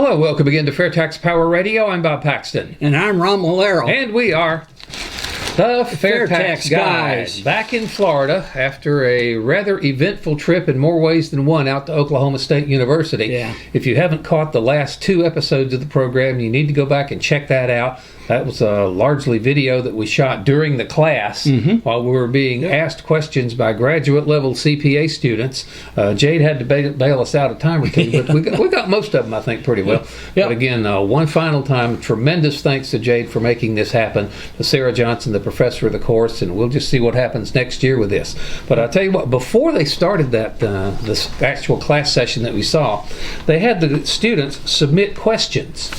Hello, welcome again to FAIRtax Power Radio. I'm Bob Paxton. And I'm Ron Malero. And we are the FAIRtax Guys. Back in Florida after a rather eventful trip in more ways than one out to Oklahoma State University. Yeah. If you haven't caught the last 2 episodes of the program, you need to go back and check that out. That was largely video that we shot during the class while we were being asked questions by graduate-level CPA students. Jade had to bail us out a time or two, but we got most of them, I think, pretty well. But again, one final time, tremendous thanks to Jade for making this happen, to Sarah Johnson, the professor of the course, and we'll just see what happens next year with this. But I'll tell you what, before they started this actual class session that we saw, they had the students submit questions.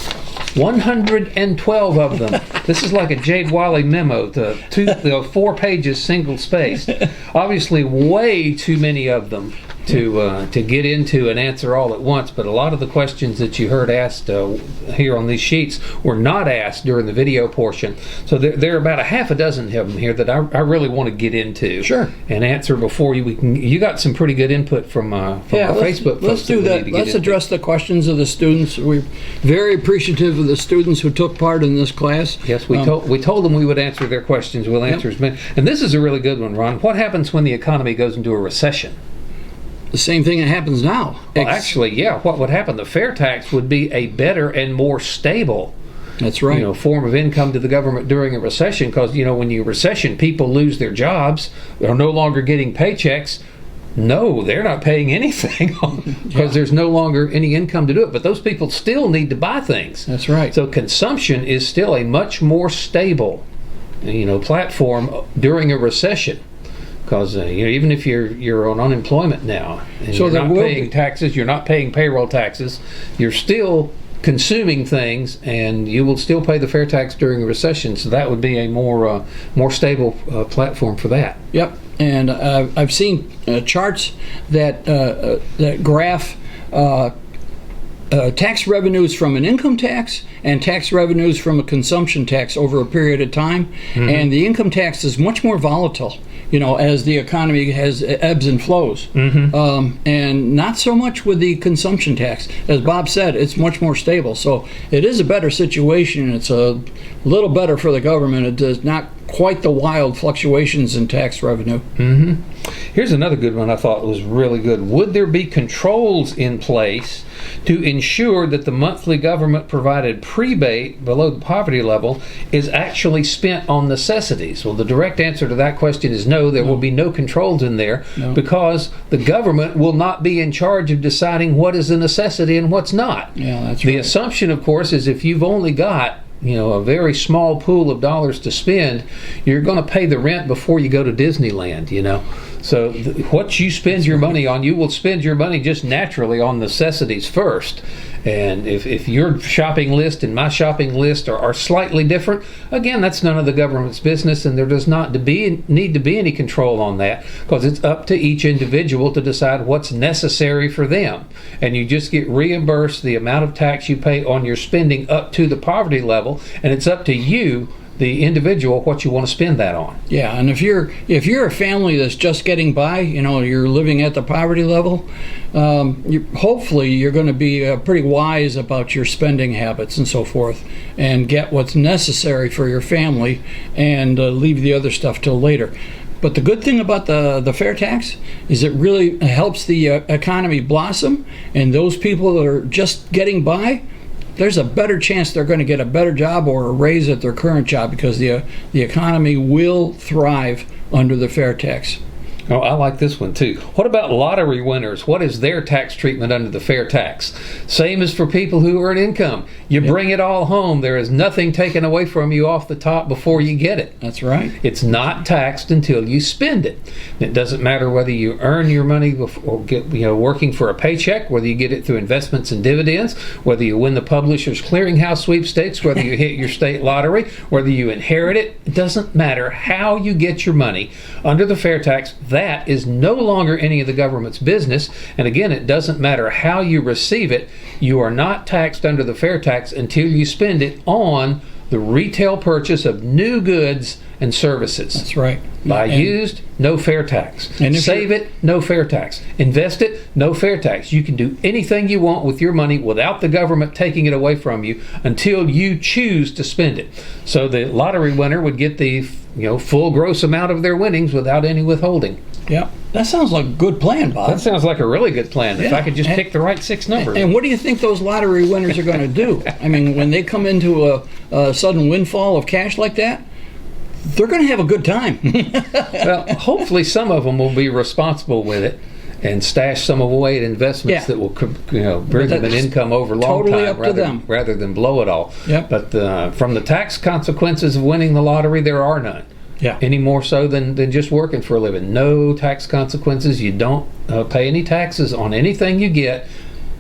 112 of them. This is like a Jade Wiley memo, the 4 pages single spaced. Obviously, way too many of them to get into and answer all at once, but a lot of the questions that you heard asked here on these sheets were not asked during the video portion. So there are about a half a dozen of them here that I really want to get into and answer before you got some pretty good input from our Facebook. Let's do that. Let's address the questions of the students. We're very appreciative of the students who took part in this class. Yes, we told them we would answer their questions. We'll answer as many. And this is a really good one, Ron. What happens when the economy goes into a recession? The same thing that happens now. Well, actually, what would happen? The fair tax would be a better and more stable form of income to the government during a recession, because, when you recession, people lose their jobs. They're no longer getting paychecks. No, they're not paying anything because there's no longer any income to do it. But those people still need to buy things. That's right. So consumption is still a much more stable, platform during a recession. Because even if you're on unemployment now, and you're not paying taxes, you're not paying payroll taxes, you're still consuming things, and you will still pay the fair tax during a recession. So that would be a more stable platform for that. Yep, and I've seen charts that graph tax revenues from an income tax and tax revenues from a consumption tax over a period of time, and the income tax is much more volatile, as the economy has ebbs and flows, and not so much with the consumption tax. As Bob said, it's much more stable, so it is a better situation. It's a little better for the government. It does not quite the wild fluctuations in tax revenue. Here's another good one I thought was really good. Would there be controls in place to ensure that the monthly government provided prebate below the poverty level is actually spent on necessities? Well, the direct answer to that question is no. There will be no controls in there because the government will not be in charge of deciding what is a necessity and what's not. Yeah, that's the right. assumption, of course, is if you've only got a very small pool of dollars to spend, you're going to pay the rent before you go to Disneyland, So what you spend your money on, you will spend your money just naturally on necessities first. And if your shopping list and my shopping list are slightly different, again, that's none of the government's business, and there does not need to be any control on that, because it's up to each individual to decide what's necessary for them. And you just get reimbursed the amount of tax you pay on your spending up to the poverty level, and it's up to you, the individual, what you want to spend that on. Yeah, and if you're a family that's just getting by, you're living at the poverty level, hopefully you're going to be pretty wise about your spending habits and so forth, and get what's necessary for your family, and leave the other stuff till later. But the good thing about the fair tax is it really helps the economy blossom, and those people that are just getting by, there's a better chance they're going to get a better job or a raise at their current job, because the economy will thrive under the fair tax. Oh, I like this one too. What about lottery winners? What is their tax treatment under the fair tax? Same as for people who earn income. You bring it all home. There is nothing taken away from you off the top before you get it. That's right. It's not taxed until you spend it. It doesn't matter whether you earn your money or get, working for a paycheck, whether you get it through investments and dividends, whether you win the Publishers Clearinghouse sweepstakes, whether you hit your state lottery, whether you inherit it. It doesn't matter how you get your money under the fair tax. That is no longer any of the government's business. And again, it doesn't matter how you receive it. You are not taxed under the fair tax until you spend it on the retail purchase of new goods and services. That's right. Buy used, no fair tax. Save it, no fair tax. Invest it, no fair tax. You can do anything you want with your money without the government taking it away from you until you choose to spend it. So the lottery winner would get the full gross amount of their winnings without any withholding. Yeah, that sounds like a good plan, Bob. That sounds like a really good plan. If I could just pick the right 6 numbers. And what do you think those lottery winners are going to do? I mean, when they come into a sudden windfall of cash like that, they're going to have a good time. Well, hopefully some of them will be responsible with it and stash some away in investments that will bring them an income over a long time rather than blow it all. Yep. But from the tax consequences of winning the lottery, there are none. Yeah. Any more so than just working for a living. No tax consequences. You don't pay any taxes on anything you get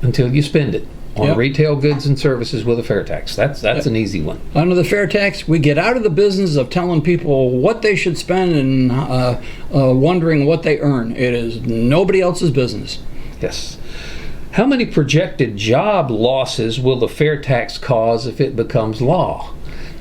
until you spend it on retail goods and services with a fair tax. That's an easy one. Under the fair tax, we get out of the business of telling people what they should spend and wondering what they earn. It is nobody else's business. Yes. How many projected job losses will the fair tax cause if it becomes law?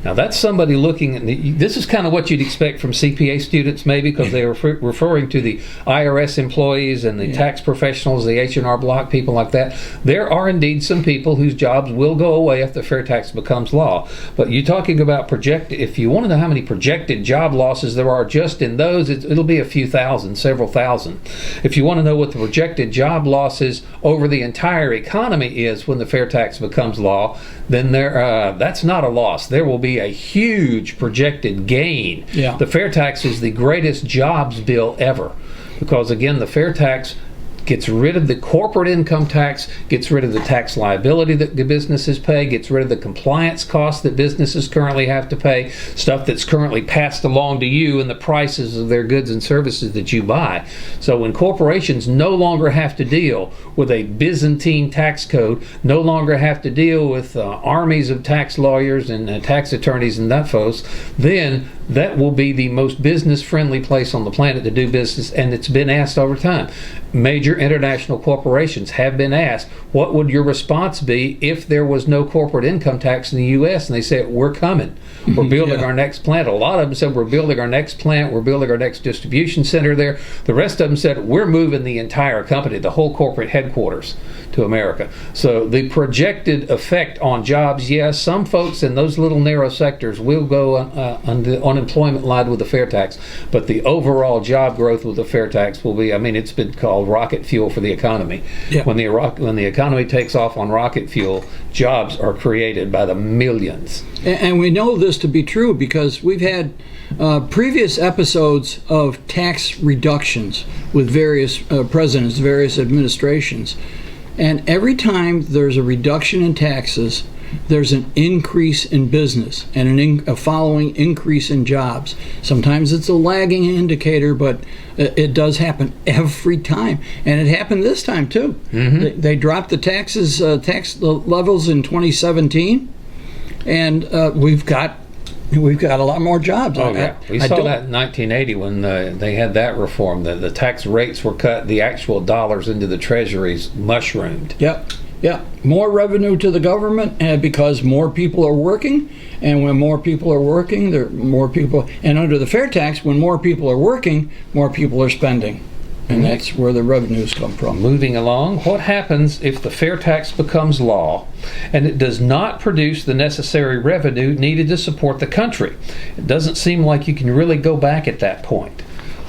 Now that's somebody looking at this is kind of what you'd expect from CPA students, maybe, because they are referring to the IRS employees and the tax professionals, the H&R Block, people like that. There are indeed some people whose jobs will go away if the fair tax becomes law. But you're talking about if you want to know how many projected job losses there are just in those, it'll be a few thousand, several thousand. If you want to know what the projected job losses over the entire economy is when the fair tax becomes law, then that's not a loss. There will be a huge projected gain. Yeah. The fair tax is the greatest jobs bill ever because, again, the fair tax gets rid of the corporate income tax, gets rid of the tax liability that the businesses pay, gets rid of the compliance costs that businesses currently have to pay, stuff that's currently passed along to you and the prices of their goods and services that you buy. So when corporations no longer have to deal with a Byzantine tax code, no longer have to deal with armies of tax lawyers and tax attorneys and that folks, then that will be the most business-friendly place on the planet to do business, and it's been asked over time. Major international corporations have been asked, what would your response be if there was no corporate income tax in the U.S.? And they said, we're coming. We're building our next plant. A lot of them said, we're building our next plant. We're building our next distribution center there. The rest of them said, we're moving the entire company, the whole corporate headquarters to America. So the projected effect on jobs, yes, some folks in those little narrow sectors will go on the unemployment line with the fair tax, but the overall job growth with the fair tax will be, it's been called rocket fuel for the economy. Yeah. When the economy takes off on rocket fuel, jobs are created by the millions. And we know this to be true because we've had previous episodes of tax reductions with various presidents, various administrations. And every time there's a reduction in taxes, there's an increase in business and a following increase in jobs. Sometimes it's a lagging indicator, but it does happen every time. And it happened this time, too. Mm-hmm. They dropped the tax levels in 2017, and we've got a lot more jobs. Oh, yeah. We saw that in 1980 when they had that reform. The tax rates were cut, the actual dollars into the treasuries mushroomed. Yep. Yeah, more revenue to the government because more people are working, and when more people are working, there are more people. And under the fair tax, when more people are working, more people are spending, and that's where the revenues come from. Moving along, what happens if the fair tax becomes law and it does not produce the necessary revenue needed to support the country? It doesn't seem like you can really go back at that point.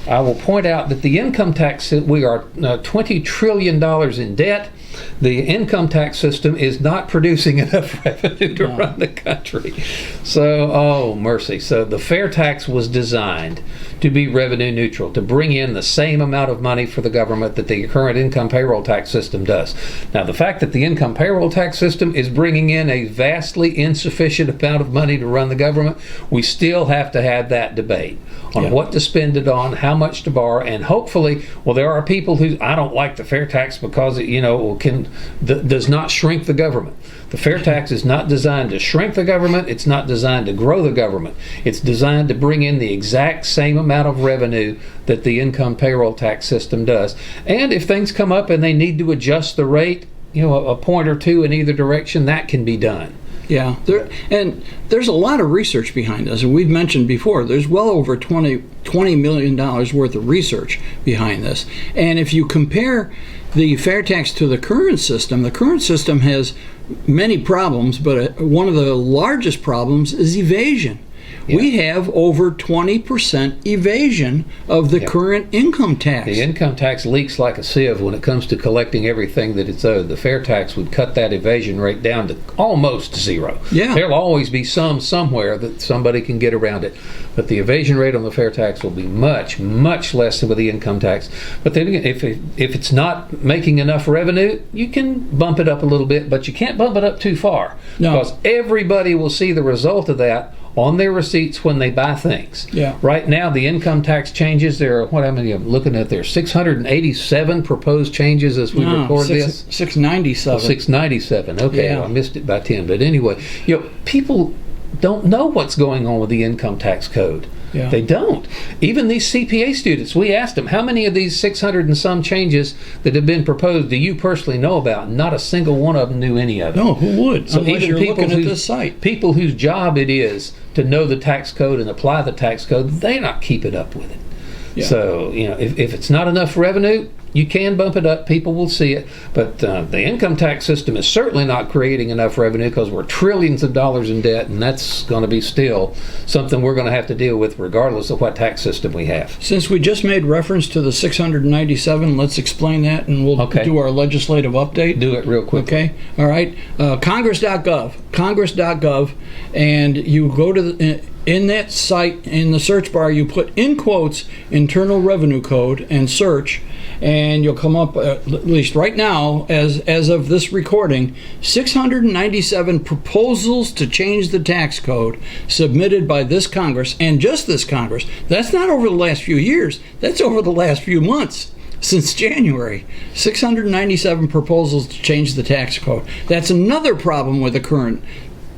I will point out that the income tax, we are $20 trillion in debt. The income tax system is not producing enough revenue to run the country. So, oh mercy. So the fair tax was designed to be revenue neutral, to bring in the same amount of money for the government that the current income payroll tax system does. Now, the fact that the income payroll tax system is bringing in a vastly insufficient amount of money to run the government, we still have to have that debate on what to spend it on, how much to borrow, and hopefully, there are people who, I don't like the fair tax because it, does not shrink the government. The fair tax is not designed to shrink the government. It's not designed to grow the government. It's designed to bring in the exact same amount of revenue that the income payroll tax system does. And if things come up and they need to adjust the rate, a point or two in either direction, that can be done. Yeah, and there's a lot of research behind this, and we've mentioned before, there's well over $20 million worth of research behind this. And if you compare the FAIRtax to the current system has many problems, but one of the largest problems is evasion. Yeah. We have over 20% evasion of the current income tax. The income tax leaks like a sieve when it comes to collecting everything that it's owed. The FAIRtax would cut that evasion rate down to almost zero. Yeah. There'll always be somewhere that somebody can get around it. But the evasion rate on the FAIRtax will be much, much less than with the income tax. But then again, if it's not making enough revenue, you can bump it up a little bit, but you can't bump it up too far. No. Because everybody will see the result of that on their receipts when they buy things. Yeah. Right now, the income tax changes, there are, what am I looking at there? 687 proposed changes as we record this? 697. 697. Okay, Yeah. well, I missed it by 10. But anyway, people don't know what's going on with the income tax code. Yeah. They don't. Even these CPA students, we asked them, how many of these 600 and some changes that have been proposed do you personally know about? Not a single one of them knew any of it. No, who would? So unless even you're people looking at this site. People whose job it is to know the tax code and apply the tax code, they're not keeping up with it. Yeah. So, if it's not enough revenue, you can bump it up. People will see it. But the income tax system is certainly not creating enough revenue because we're trillions of dollars in debt, and that's going to be still something we're going to have to deal with regardless of what tax system we have. Since we just made reference to the 697, let's explain that, and we'll do our legislative update. Do it real quick. Okay. All right. Congress.gov, and you go to in that site, in the search bar, you put in quotes Internal Revenue Code and search, and you'll come up, at least right now, as of this recording, 697 proposals to change the tax code submitted by this Congress, and just this Congress. That's not over the last few years. That's over the last few months. Since January, 697 proposals to change the tax code. That's another problem with the current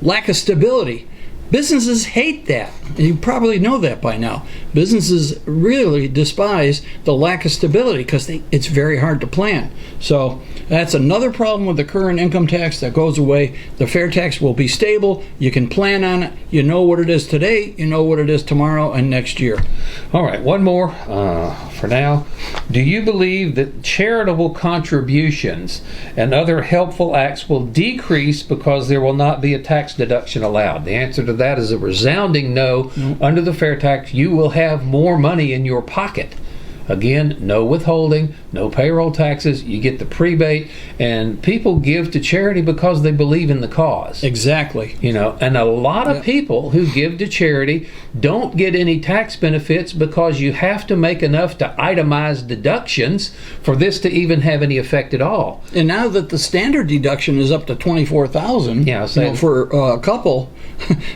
lack of stability. Businesses hate that. You probably know that by now. Businesses really despise the lack of stability because it's very hard to plan. So that's another problem with the current income tax that goes away. The FAIRtax will be stable. You can plan on it. You know what it is today. You know what it is tomorrow and next year. All right, one more for now. Do you believe that charitable contributions and other helpful acts will decrease because there will not be a tax deduction allowed? The answer to that is a resounding no. Under the FAIRtax, you will have more money in your pocket. Again, no withholding, no payroll taxes. You get the prebate, and people give to charity because they believe in the cause. Exactly. And a lot of people who give to charity don't get any tax benefits because you have to make enough to itemize deductions for this to even have any effect at all. And now that the standard deduction is up to $24,000, for a couple,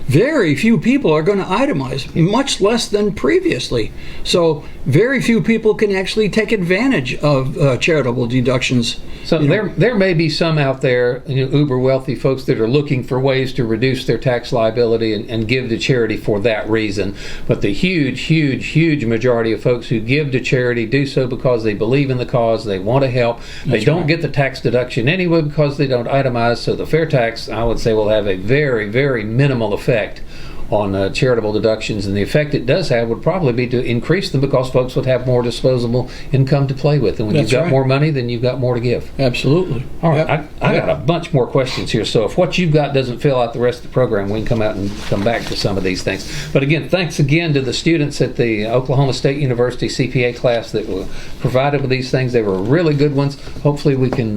very few people are going to itemize, much less than previously. So very few people can actually take advantage of charitable deductions. So there may be some out there, uber wealthy folks that are looking for ways to reduce their tax liability and give to charity for that reason. But the huge majority of folks who give to charity do so because they believe in the cause, they want to help. They don't get the tax deduction anyway because they don't itemize. So the FAIRtax, I would say, will have a very, very minimal effect on charitable deductions, and the effect it does have would probably be to increase them because folks would have more disposable income to play with, and when you've got more money, then you've got more to give. Absolutely. All right, I got a bunch more questions here, so if what you've got doesn't fill out the rest of the program, we can come out and come back to some of these things. But again, thanks again to the students at the Oklahoma State University CPA class that were provided with these things. They were really good ones. Hopefully we can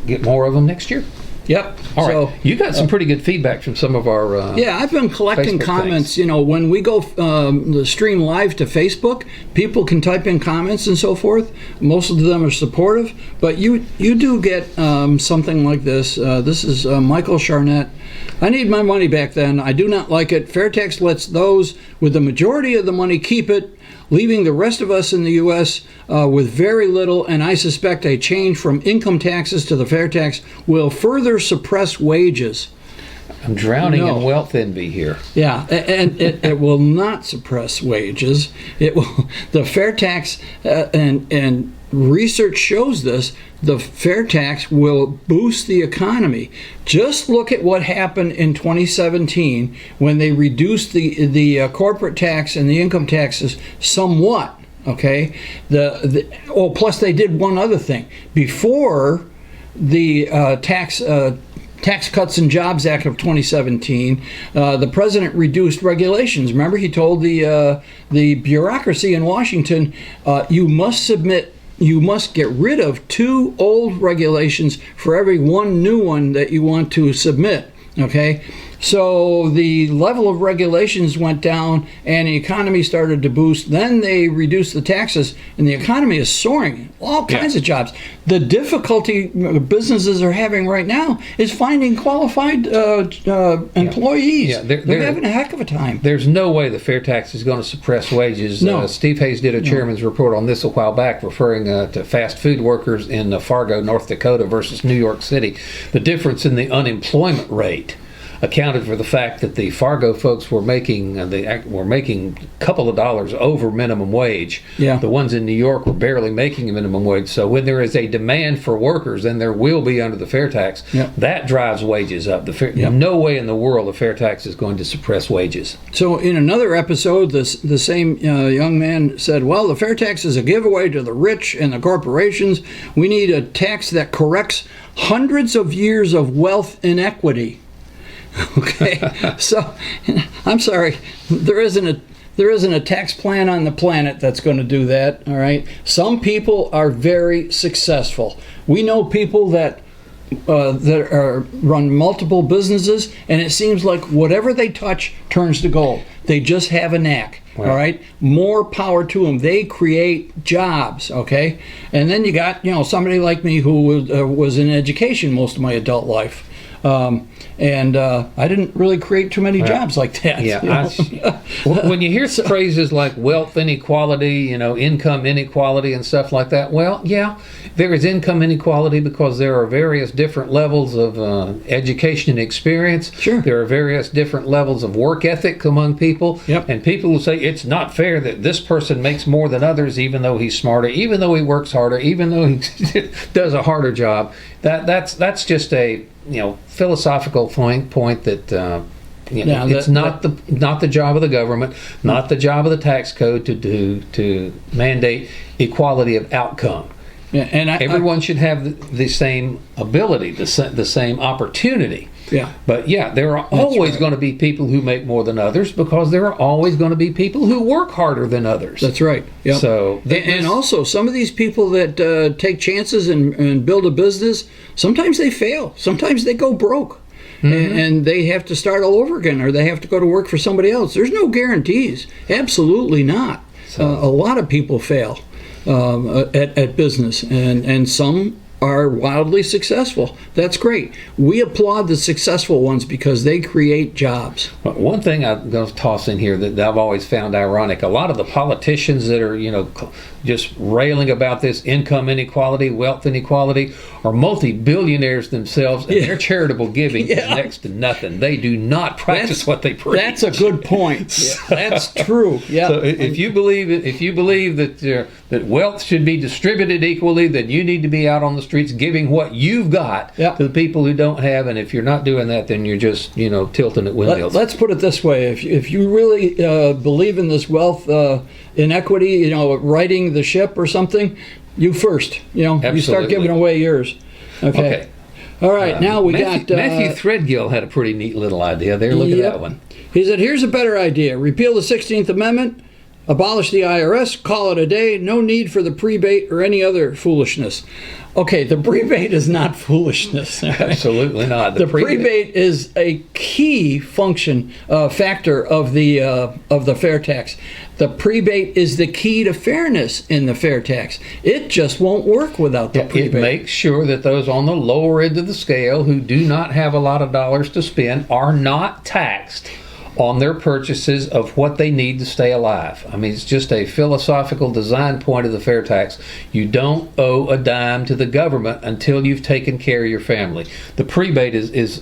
get more of them next year. Yep. All right. You got some pretty good feedback from some of our I've been collecting Facebook comments. things. When we go the stream live to Facebook, people can type in comments and so forth. Most of them are supportive, but you do get something like this. This is Michael Charnett. I need my money back then. I do not like it. FAIRtax lets those with the majority of the money keep it, leaving the rest of us in the U.S. With very little, and I suspect a change from income taxes to the FAIRtax will further suppress wages. I'm drowning in wealth envy here. Yeah, and it will not suppress wages. It will. The FAIRtax and research shows this, the fair tax will boost the economy. Just look at what happened in 2017 when they reduced the corporate tax and the income taxes somewhat. Okay, plus they did one other thing before the Tax Cuts and Jobs Act of 2017. The president reduced regulations. Remember, he told the bureaucracy in Washington, you must get rid of 2 old regulations for every 1 new one that you want to submit. Okay, so the level of regulations went down and the economy started to boost. Then they reduced the taxes and the economy is soaring. All kinds of jobs. The difficulty businesses are having right now is finding qualified employees. Yeah, they're having a heck of a time. There's no way the fair tax is going to suppress wages. No. Steve Hayes did a chairman's report on this a while back, referring to fast food workers in Fargo, North Dakota versus New York City. The difference in the unemployment rate accounted for the fact that the Fargo folks were making a couple of dollars over minimum wage. Yeah. The ones in New York were barely making a minimum wage. So when there is a demand for workers, and there will be under the fair tax, that drives wages up. No way in the world the fair tax is going to suppress wages. So in another episode, the same young man said, well, the fair tax is a giveaway to the rich and the corporations. We need a tax that corrects hundreds of years of wealth inequity. Okay, so I'm sorry, there isn't a tax plan on the planet that's going to do that. All right, some people are very successful. We know people that run multiple businesses, and it seems like whatever they touch turns to gold. They just have a knack. All right, more power to them. They create jobs. Okay, and then you got somebody like me who was in education most of my adult life. And I didn't really create too many jobs like that. Yeah. When you hear phrases like wealth inequality, income inequality and stuff like that, well, yeah, there is income inequality because there are various different levels of education and experience. Sure. There are various different levels of work ethic among people. Yep. And people will say it's not fair that this person makes more than others, even though he's smarter, even though he works harder, even though he does a harder job. That's just a philosophical point that it's not the job of the government, not the job of the tax code to mandate equality of outcome. Yeah, and everyone should have the same ability, the same opportunity. Yeah. But there are always going to be people who make more than others because there are always going to be people who work harder than others. That's right. Yep. So and also some of these people that take chances and build a business, sometimes they fail. Sometimes they go broke. Mm-hmm. And they have to start all over again, or they have to go to work for somebody else. There's no guarantees. Absolutely not. So, a lot of people fail at business, and some are wildly successful. That's great. We applaud the successful ones because they create jobs. But one thing I'm going to toss in here that I've always found ironic, a lot of the politicians that are, just railing about this income inequality, wealth inequality, are multi-billionaires themselves, and their charitable giving is next to nothing. They do not practice what they preach. That's a good point. That's true. Yeah. So if you believe that wealth should be distributed equally, then you need to be out on the streets giving what you've got to the people who don't have. And if you're not doing that, then you're just tilting at windmills. Let's put it this way: if you really believe in this wealth inequity, righting the ship or something, you first. You start giving away yours. Okay. All right. Now we got Matthew Threadgill had a pretty neat little idea there. Look at that one. He said, "Here's a better idea: repeal the 16th Amendment." Abolish the IRS, call it a day, no need for the prebate or any other foolishness. Okay, the prebate is not foolishness. Right? Absolutely not. The prebate is a key factor of the fair tax. The prebate is the key to fairness in the fair tax. It just won't work without the prebate. It makes sure that those on the lower end of the scale who do not have a lot of dollars to spend are not taxed on their purchases of what they need to stay alive. I mean, it's just a philosophical design point of the fair tax. You don't owe a dime to the government until you've taken care of your family. The prebate is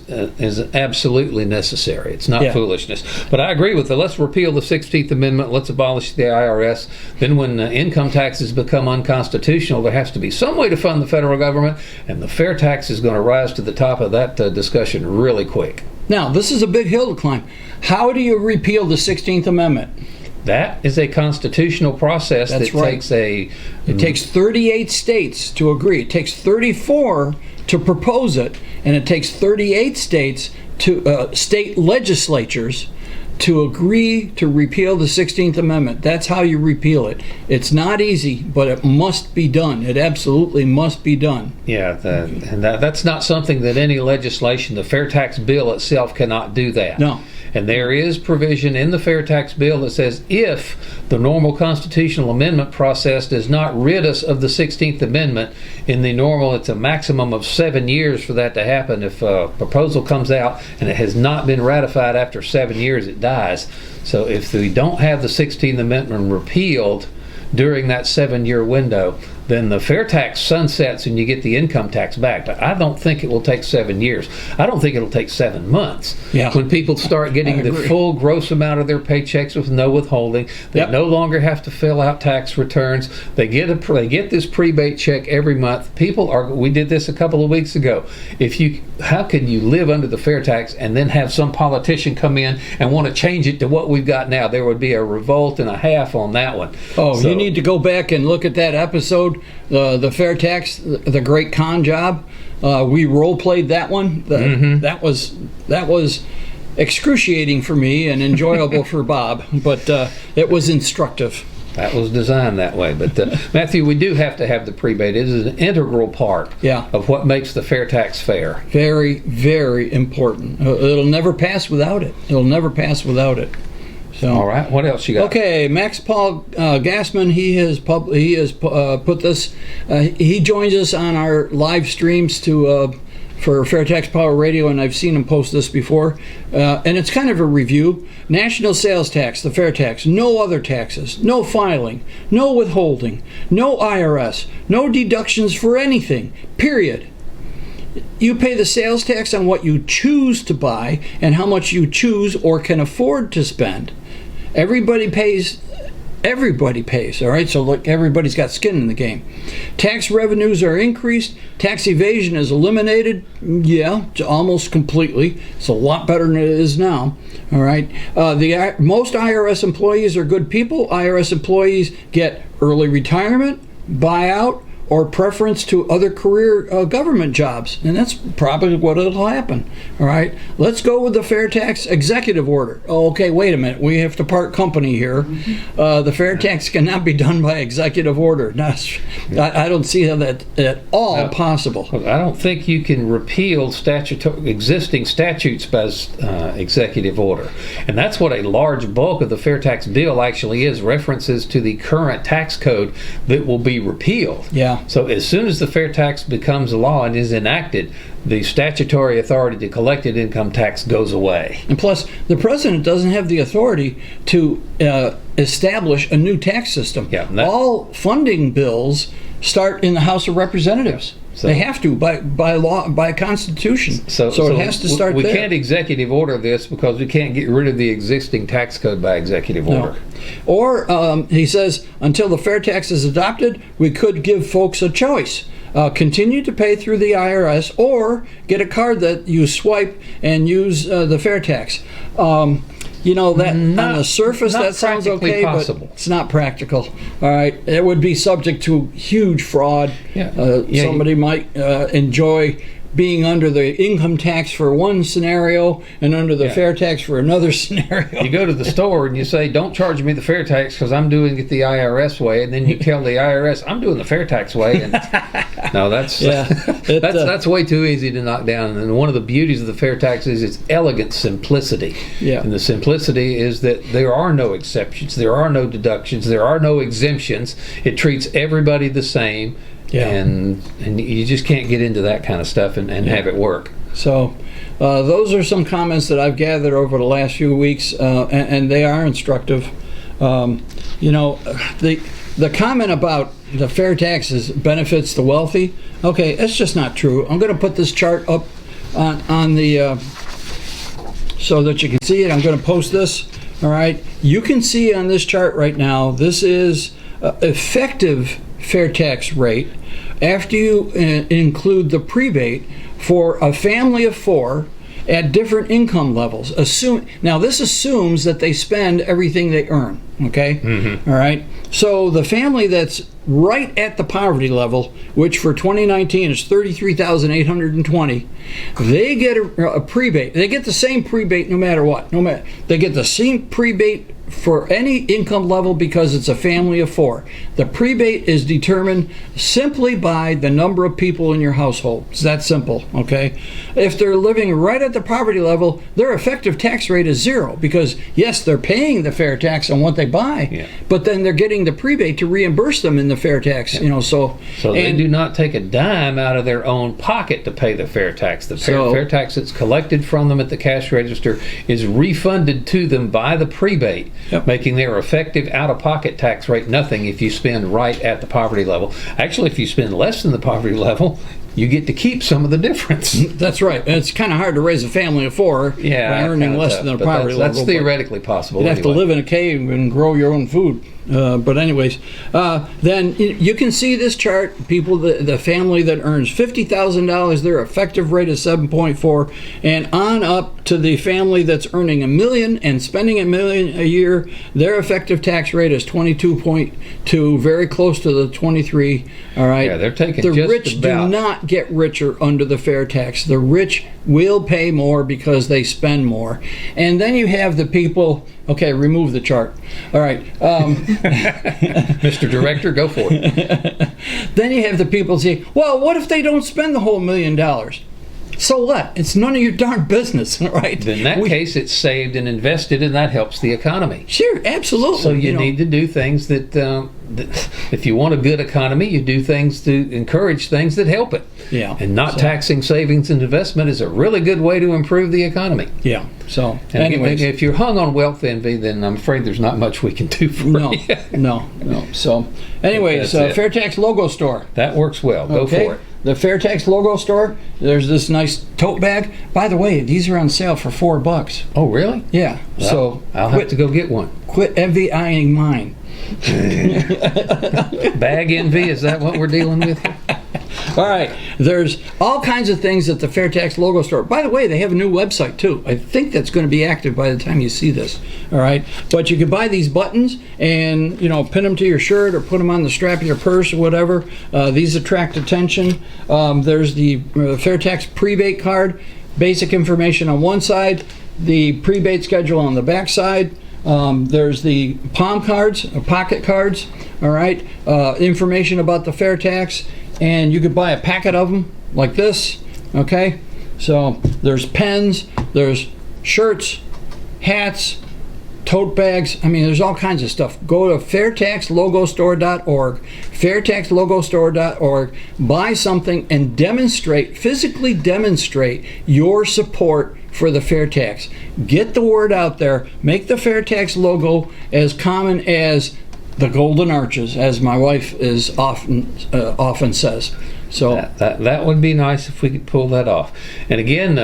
absolutely necessary. It's not foolishness. But I agree with it. Let's repeal the 16th Amendment. Let's abolish the IRS. Then when income taxes become unconstitutional, there has to be some way to fund the federal government, and the fair tax is going to rise to the top of that discussion really quick. Now, this is a big hill to climb. How do you repeal the 16th Amendment? That is a constitutional process. That's right. It takes 38 states to agree. It takes 34 to propose it, and it takes 38 states to state legislatures to agree to repeal the 16th Amendment. That's how you repeal it. It's not easy, but it must be done. It absolutely must be done. Yeah, that's not something that any legislation, the fair tax bill itself cannot do that. No. And there is provision in the fair tax bill that says if the normal constitutional amendment process does not rid us of the 16th Amendment, in the normal, it's a maximum of 7 years for that to happen. If a proposal comes out and it has not been ratified after 7 years, it dies. So if we don't have the 16th Amendment repealed during that 7-year window, then the fair tax sunsets and you get the income tax back. But I don't think it will take 7 years. I don't think it'll take 7 months. Yeah. When people start getting the full gross amount of their paychecks with no withholding, they no longer have to fill out tax returns. They get this prebate check every month. We did this a couple of weeks ago. How can you live under the fair tax and then have some politician come in and want to change it to what we've got now? There would be a revolt and a half on that one. Oh, you need to go back and look at that episode, the fair tax, the great con job. We role played that one. That was excruciating for me and enjoyable for Bob, but it was instructive. That was designed that way. But Matthew, we do have to have the prebate. It is an integral part of what makes the fair tax fair. Very, very important. It'll never pass without it. It'll never pass without it. So, all right, what else you got? Okay, Max Paul Gassman, he has put this. He joins us on our live streams for Fair Tax Power Radio, and I've seen him post this before. And it's kind of a review. National sales tax, the fair tax, no other taxes, no filing, no withholding, no IRS, no deductions for anything, period. You pay the sales tax on what you choose to buy and how much you choose or can afford to spend. Everybody pays, all right? So look, everybody's got skin in the game. Tax revenues are increased. Tax evasion is eliminated. Yeah, almost completely. It's a lot better than it is now, all right? Most IRS employees are good people. IRS employees get early retirement, buyout, or preference to other career government jobs. And that's probably what will happen. All right, let's go with the fair tax executive order. Okay, wait a minute. We have to part company here. The fair tax cannot be done by executive order. I don't see how that at all possible. I don't think you can repeal existing statutes by executive order. And that's what a large bulk of the fair tax bill actually is, references to the current tax code that will be repealed. Yeah. So as soon as the fair tax becomes law and is enacted, the statutory authority to collect income tax goes away. And plus, the president doesn't have the authority to establish a new tax system. Yeah, all funding bills start in the House of Representatives. They have to by law, by Constitution. So it has to start there. We there. can't executive order this because we can't get rid of the existing tax code by executive order. Or he says, until the fair tax is adopted, we could give folks a choice. Continue to pay through the IRS or get a card that you swipe and use the fair tax. That on the surface that sounds okay, possible. But it's not practical. All right, it would be subject to huge fraud. Somebody might enjoy being under the income tax for one scenario and under the fair tax for another scenario. You go to the store and you say, don't charge me the fair tax because I'm doing it the IRS way, and then you tell the IRS, I'm doing the fair tax way. And no, that's way too easy to knock down. And one of the beauties of the fair tax is its elegant simplicity. Yeah. And the simplicity is that there are no exceptions, there are no deductions, there are no exemptions. It treats everybody the same. Yeah. And you just can't get into that kind of stuff and have it work. So those are some comments that I've gathered over the last few weeks, and they are instructive. The comment about the fair taxes benefits the wealthy, okay, that's just not true. I'm going to put this chart up on the so that you can see it. I'm going to post this. All right, you can see on this chart right now, this is effective fair tax rate after you include the prebate for a family of 4 at different income levels. Now this assumes that they spend everything they earn, okay? All right, so the family that's right at the poverty level, which for 2019 is $33,820, they get a prebate. They get the same prebate no matter what. They get the same prebate for any income level because it's a family of 4. The prebate is determined simply by the number of people in your household. It's that simple, okay? If they're living right at the poverty level, their effective tax rate is 0 because, yes, they're paying the fair tax on what they buy, but then they're getting the prebate to reimburse them in the fair tax, So they do not take a dime out of their own pocket to pay the fair tax. The fair tax that's collected from them at the cash register is refunded to them by the prebate. Making their effective out-of-pocket tax rate nothing if you spend right at the poverty level. Actually, if you spend less than the poverty level, you get to keep some of the difference. That's right. It's kind of hard to raise a family of 4 by earning less than the poverty level. That's theoretically possible. You'd have to live in a cave and grow your own food. But anyways, then you can see this chart. People, the family that earns $50,000, their effective rate is 7.4, and on up to the family that's earning $1 million and spending $1 million a year, their effective tax rate is 22.2, very close to the 23. All right. Yeah, they're taking the rich do not get richer under the fair tax. The rich will pay more because they spend more, and then you have the people. Okay, remove the chart. All right. Mr. Director, go for it. Then you have the people say, well, what if they don't spend the whole $1 million? So what? It's none of your darn business, right? In that case, it's saved and invested, and that helps the economy. Sure, absolutely. So you need to do things that if you want a good economy, you do things to encourage things that help it. Yeah. And not taxing savings and investment is a really good way to improve the economy. Yeah. So, anyways, if you're hung on wealth envy, then I'm afraid there's not much we can do for you. No. So, anyways, FAIRtax Logo Store. That works well. Go for it. The FAIRtax Logo Store. There's this nice tote bag. By the way, these are on sale for $4. Oh, really? Yeah. Well, so I'll have to go get one. Quit envying mine. Bag envy, is that what we're dealing with here? All right, there's all kinds of things at the FAIRtax Logo Store. By the way, they have a new website too. I think that's going to be active by the time you see this. All right, but you can buy these buttons and pin them to your shirt or put them on the strap of your purse or whatever. These attract attention. There's the FAIRtax prebate card, basic information on one side, the prebate schedule on the back side. There's the palm cards, pocket cards, all right, information about the fair tax, and you could buy a packet of them like this, okay? So there's pens, there's shirts, hats, tote bags. I mean, there's all kinds of stuff. Go to FAIRtaxLogoStore.org, FAIRtaxLogoStore.org, buy something and physically demonstrate your support for the fair tax. Get the word out there. Make the fair tax logo as common as the golden arches, as my wife is often says. So that would be nice if we could pull that off. And again,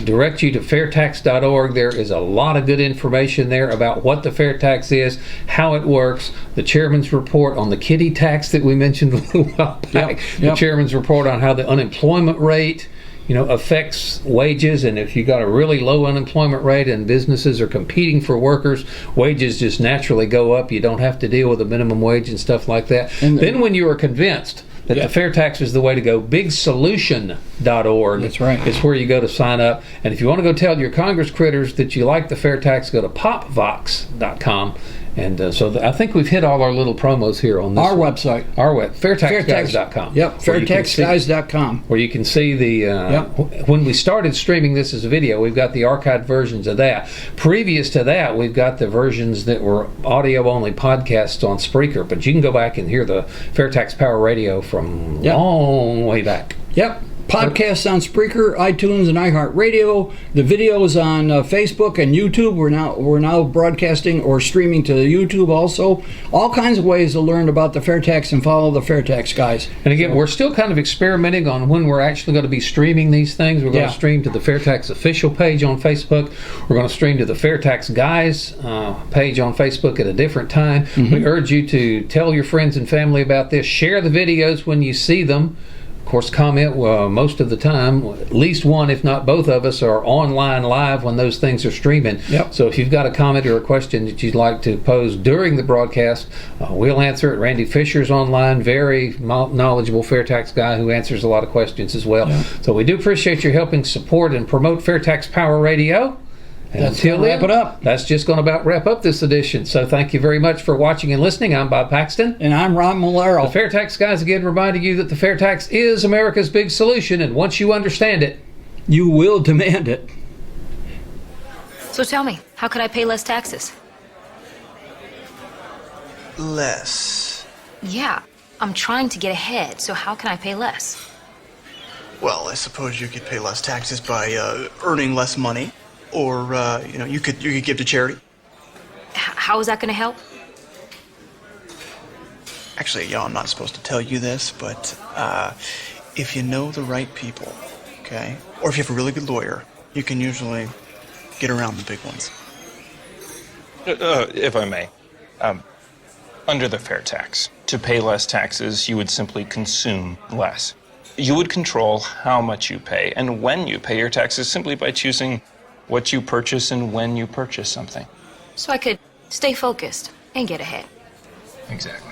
direct you to fairtax.org. There is a lot of good information there about what the fair tax is, how it works, the chairman's report on the kiddie tax that we mentioned a little while back, the chairman's report on how the unemployment rate affects wages, and if you got a really low unemployment rate and businesses are competing for workers, wages just naturally go up. You don't have to deal with a minimum wage and stuff like that. And then when you are convinced that the fair tax is the way to go, bigsolution.org. That's right. It's where you go to sign up. And if you want to go tell your Congress critters that you like the fair tax, go to popvox.com. And so I think we've hit all our little promos here on this website. Our web, FAIRtaxGuys.com. Yep, FAIRtaxGuys.com. Where you can see the, when we started streaming this as a video, we've got the archived versions of that. Previous to that, we've got the versions that were audio-only podcasts on Spreaker, but you can go back and hear the FAIRtax Power Radio from long way back. Yep. Podcasts on Spreaker, iTunes, and iHeartRadio. The videos on Facebook and YouTube. We're now broadcasting or streaming to YouTube also. All kinds of ways to learn about the FAIRtax and follow the FAIRtax Guys. And again, we're still kind of experimenting on when we're actually going to be streaming these things. We're going to stream to the FAIRtax official page on Facebook. We're going to stream to the FAIRtax Guys page on Facebook at a different time. We urge you to tell your friends and family about this. Share the videos when you see them. Of course, comment most of the time. At least one, if not both of us, are online live when those things are streaming. Yep. So if you've got a comment or a question that you'd like to pose during the broadcast, we'll answer it. Randy Fisher's online, very knowledgeable FAIRtax guy who answers a lot of questions as well. Yeah. So we do appreciate your helping support and promote FAIRtax Power Radio. And until then, wrap it up. That's just going to about wrap up this edition. So thank you very much for watching and listening. I'm Bob Paxton. And I'm Ron Malero. The FAIRtax Guys again reminding you that the FAIRtax is America's big solution, and once you understand it, you will demand it. So tell me, how could I pay less taxes? Less. Yeah, I'm trying to get ahead, so how can I pay less? Well, I suppose you could pay less taxes by earning less money, or you could give to charity. How is that going to help? Actually, I'm not supposed to tell you this, but if you know the right people, okay, or if you have a really good lawyer, you can usually get around the big ones. If I may, under the FAIRtax, to pay less taxes, you would simply consume less. You would control how much you pay and when you pay your taxes simply by choosing what you purchase and when you purchase something. So I could stay focused and get ahead. Exactly.